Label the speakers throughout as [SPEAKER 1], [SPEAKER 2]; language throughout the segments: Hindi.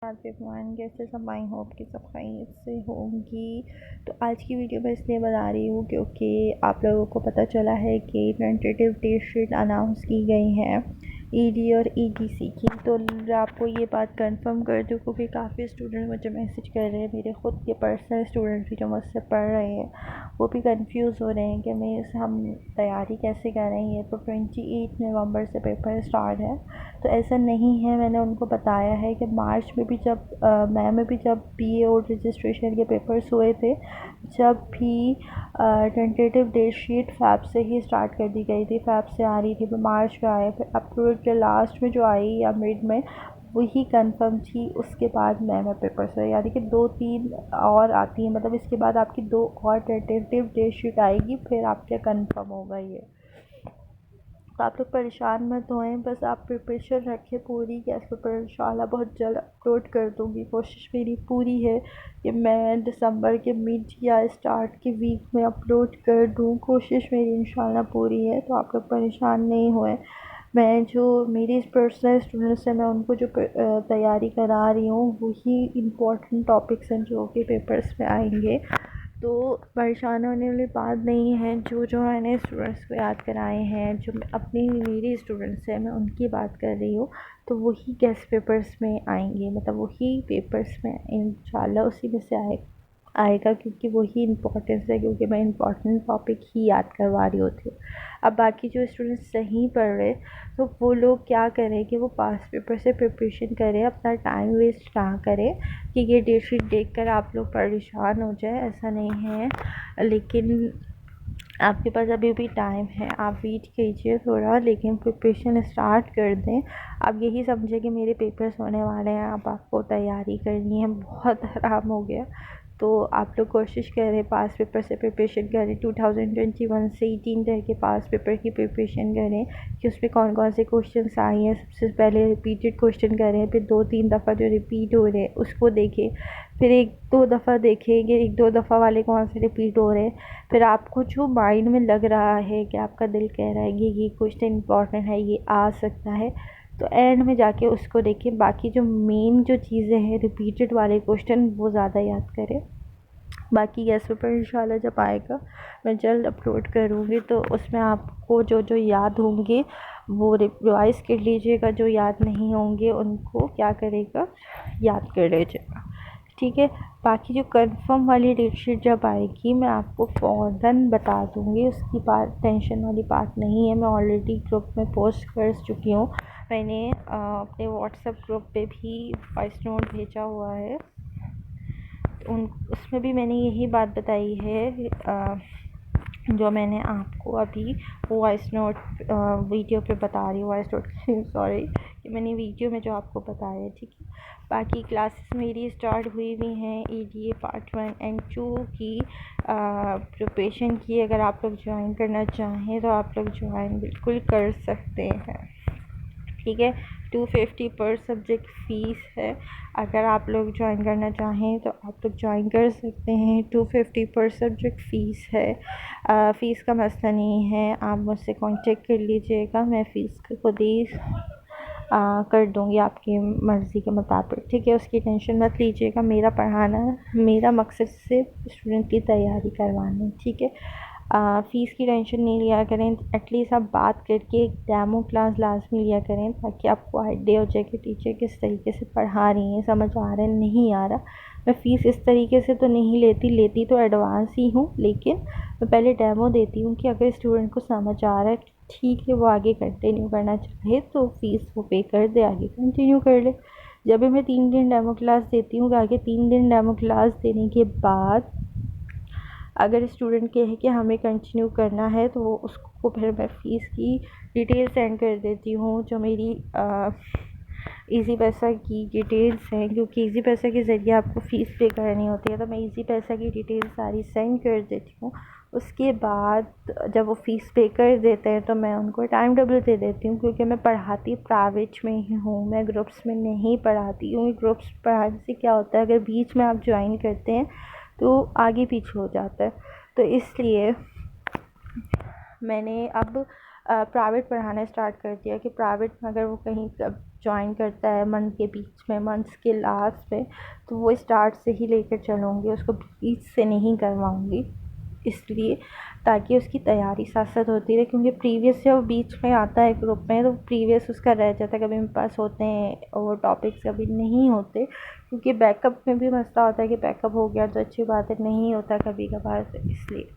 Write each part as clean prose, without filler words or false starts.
[SPEAKER 1] एवरीवन, कैसे सब? आई होप कि सब खैरियत से होंगी। तो आज की वीडियो मैं इसलिए बना रही हूँ क्योंकि आप लोगों को पता चला है कि टेंटेटिव डेट शीट अनाउंस की गई हैं ईडी और ईटीसी की। तो आपको ये बात कंफर्म कर दूँ क्योंकि काफ़ी स्टूडेंट मुझे मैसेज कर रहे हैं, मेरे ख़ुद के पर्सनल स्टूडेंट भी जो मुझसे पढ़ रहे हैं वो भी कंफ्यूज हो रहे हैं कि हम तैयारी कैसे कर रहे हैं। तो 28 नवंबर से पेपर स्टार्ट है, तो ऐसा नहीं है। मैंने उनको बताया है कि मार्च में भी जब मई में भी जब बीए और रजिस्ट्रेशन के पेपर्स हुए थे, जब भी टेंटेटिव डेट शीट फैब से ही स्टार्ट कर दी गई थी, फैब से आ रही थी, फिर मार्च में आया, फिर अप्रैल के लास्ट में जो आई या मिड में वही कंफर्म थी। उसके बाद मई में पेपर्स हुए, यानी कि 2-3 और आती है, मतलब इसके बाद आपकी 2 और टेंटेटिव डेट शीट आएगी, फिर आपका कंफर्म होगा ये। तो आप लोग परेशान मत होएं, बस आप प्रिपरेशन रखें पूरी। गैस पेपर इंशाल्लाह बहुत जल्द अपलोड कर दूँगी। कोशिश मेरी पूरी है कि मैं दिसंबर के मिड या स्टार्ट के वीक में अपलोड कर दूँ। कोशिश मेरी इंशाल्लाह पूरी है, तो आप लोग परेशान नहीं होएं। मैं जो मेरी पर्सनल स्टूडेंट्स हैं, मैं उनको जो तैयारी करा रही हूँ वही इम्पोर्टेंट टॉपिक्स हैं जो कि पेपर्स में आएंगे। तो परेशान होने वाली बात नहीं है। जो मैंने स्टूडेंट्स को याद कराए हैं, जो अपनी मेरी स्टूडेंट्स हैं, मैं उनकी बात कर रही हूँ, तो वही गेस्ट पेपर्स में आएंगे, मतलब वही पेपर्स में इंशाल्लाह उसी में से आएगा क्योंकि वही इम्पोर्टेंस है, क्योंकि मैं इम्पोर्टेंट टॉपिक ही याद करवा रही होती हूँ। अब बाकी जो स्टूडेंट्स नहीं पढ़ रहे तो वो लोग क्या करें कि वो पास पेपर से प्रिपरेशन करें, अपना टाइम वेस्ट ना करें कि ये डेट शीट देख कर आप लोग परेशान हो जाए, ऐसा नहीं है। लेकिन आपके पास अभी भी टाइम है, आप वेट कीजिए थोड़ा, लेकिन प्रिपरेशन स्टार्ट कर दें। आप यही समझें कि मेरे पेपर्स होने वाले हैं, अब आपको तैयारी करनी है, बहुत आराम हो गया। तो आप लोग कोशिश करें पास पेपर से प्रिपरेशन करें। 2021 से 18 तक के पास पेपर की प्रिपरेशन करें कि उसमें कौन कौन से क्वेश्चन आए हैं। सबसे पहले रिपीटेड क्वेश्चन करें, फिर 2-3 दफ़ा जो रिपीट हो रहे हैं उसको देखें, फिर 1-2 दफ़ा देखेंगे 1-2 दफ़ा वाले कौन से रिपीट हो रहे हैं। फिर आपको जो माइंड में लग रहा है कि आपका दिल कह रहा है ये क्वेश्चन इंपॉर्टेंट है, ये आ सकता है, तो एंड में जाके उसको देखें। बाकी जो मेन जो चीज़ें हैं रिपीटेड वाले क्वेश्चन वो ज़्यादा याद करें। बाकी गैस पेपर इंशाल्लाह जब आएगा मैं जल्द अपलोड करूँगी, तो उसमें आपको जो जो याद होंगे वो रिवाइज़ कर लीजिएगा, जो याद नहीं होंगे उनको क्या करेगा, याद कर लीजिएगा, ठीक है। बाकी जो कंफर्म वाली डेट शीट जब आएगी मैं आपको फ़ौरन बता दूँगी, उसकी बात टेंशन वाली बात नहीं है। मैं ऑलरेडी ग्रुप में पोस्ट कर चुकी हूँ, मैंने अपने व्हाट्सएप ग्रुप पे भी वॉइस नोट भेजा हुआ है, उसमें भी मैंने यही बात बताई है जो मैंने आपको अभी वॉइस नोट वीडियो पे बता रही हूँ, वॉइस नोट सॉरी, कि मैंने वीडियो में जो आपको बताया है, ठीक है। बाकी क्लासेस मेरी स्टार्ट हुई हैं ईडीए पार्ट 1 एंड 2 की प्रिपरेशन की। अगर आप लोग ज्वाइन करना चाहें तो आप लोग ज्वाइन बिल्कुल कर सकते हैं, ठीक है। 250 पर सब्जेक्ट फ़ीस है। अगर आप लोग ज्वाइन करना चाहें तो आप लोग ज्वाइन कर सकते हैं। 250 पर सब्जेक्ट फ़ीस है। फ़ीस का मसला नहीं है, आप मुझसे कांटेक्ट कर लीजिएगा, मैं फ़ीस खुद ही कर दूँगी आपकी मर्ज़ी के मुताबिक, ठीक है। उसकी टेंशन मत लीजिएगा, मेरा पढ़ाना, मेरा मकसद सिर्फ स्टूडेंट की तैयारी करवाना, ठीक है। फ़ीस की टेंशन नहीं लिया करें, एटलीस्ट आप बात करके एक डेमो क्लास लाजमी लिया करें ताकि आपको आइडिया हो जाए कि टीचर किस तरीके से पढ़ा रही हैं, समझ आ रहा है नहीं आ रहा। मैं फ़ीस इस तरीके से तो नहीं लेती तो एडवांस ही हूँ, लेकिन मैं पहले डेमो देती हूँ कि अगर स्टूडेंट को समझ आ रहा है ठीक है, वो आगे कंटिन्यू करना चाहे तो फ़ीस वो पे कर दे, आगे कंटिन्यू कर ले। जब भी मैं 3 दिन डेमो क्लास देती हूँ, आगे 3 दिन डेमो क्लास देने के बाद अगर स्टूडेंट कहे कि हमें कंटिन्यू करना है तो उसको फिर मैं फ़ीस की डिटेल सेंड कर देती हूँ, जो मेरी इजी पैसा की डिटेल्स हैं, क्योंकि इजी पैसा के ज़रिए आपको फ़ीस पे करनी होती है, तो मैं इजी पैसा की डिटेल्स सारी सेंड कर देती हूँ। उसके बाद जब वो फ़ीस पे कर देते हैं तो मैं उनको टाइम टेबल दे देती हूँ, क्योंकि मैं पढ़ाती प्राइवेट में ही हूँ, मैं ग्रुप्स में नहीं पढ़ाती हूँ। ग्रुप्स पढ़ाने से क्या होता है, अगर बीच में आप ज्वाइन करते हैं तो आगे पीछे हो जाता है, तो इसलिए मैंने अब प्राइवेट पढ़ाना स्टार्ट कर दिया कि प्राइवेट में अगर वो कहीं जॉइन करता है मंथ के बीच में, मंथ्स के लास्ट में, तो वो स्टार्ट से ही लेकर चलूँगी, उसको बीच से नहीं करवाऊँगी, इसलिए ताकि उसकी तैयारी साथ साथ होती रहे। क्योंकि प्रीवियस जब बीच में आता है ग्रुप में तो प्रीवियस उसका रह जाता है, कभी मेरे पास होते हैं और वो टॉपिक्स कभी नहीं होते, क्योंकि बैकअप में भी मसला होता है कि बैकअप हो गया तो अच्छी बात है, नहीं होता कभी कभार, तो इसलिए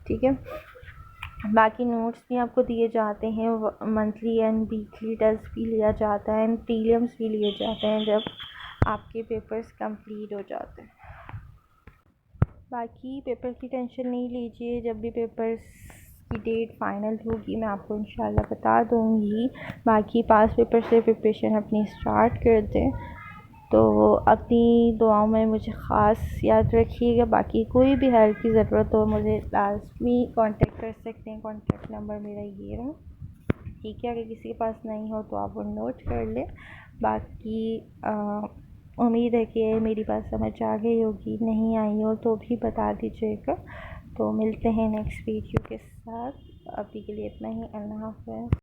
[SPEAKER 1] ठीक है। बाकी नोट्स भी आपको दिए जाते हैं, मंथली एंड वीकली टेस्ट भी लिया जाता है एंड प्रीलिम्स भी लिए जाते हैं जब आपके पेपर्स कंप्लीट हो जाते हैं। बाकी पेपर की टेंशन नहीं लीजिए, जब भी पेपर्स की डेट फाइनल होगी मैं आपको इंशाल्लाह बता दूँगी। बाकी पास पेपर से प्रिपरेशन अपनी स्टार्ट कर दें, तो अपनी दुआओं में मुझे ख़ास याद रखिएगा। बाकी कोई भी हेल्प की ज़रूरत हो मुझे लाजमी कांटेक्ट कर सकते हैं, कांटेक्ट नंबर मेरा ये रहा, ठीक है। अगर किसी के पास नहीं हो तो आप वो नोट कर लें। बाकी उम्मीद है कि मेरी बात समझ आ गई होगी, नहीं आई हो तो भी बता दीजिएगा। तो मिलते हैं नेक्स्ट वीडियो के साथ, अभी के लिए इतना ही, अल्लाह हाफ़िज़।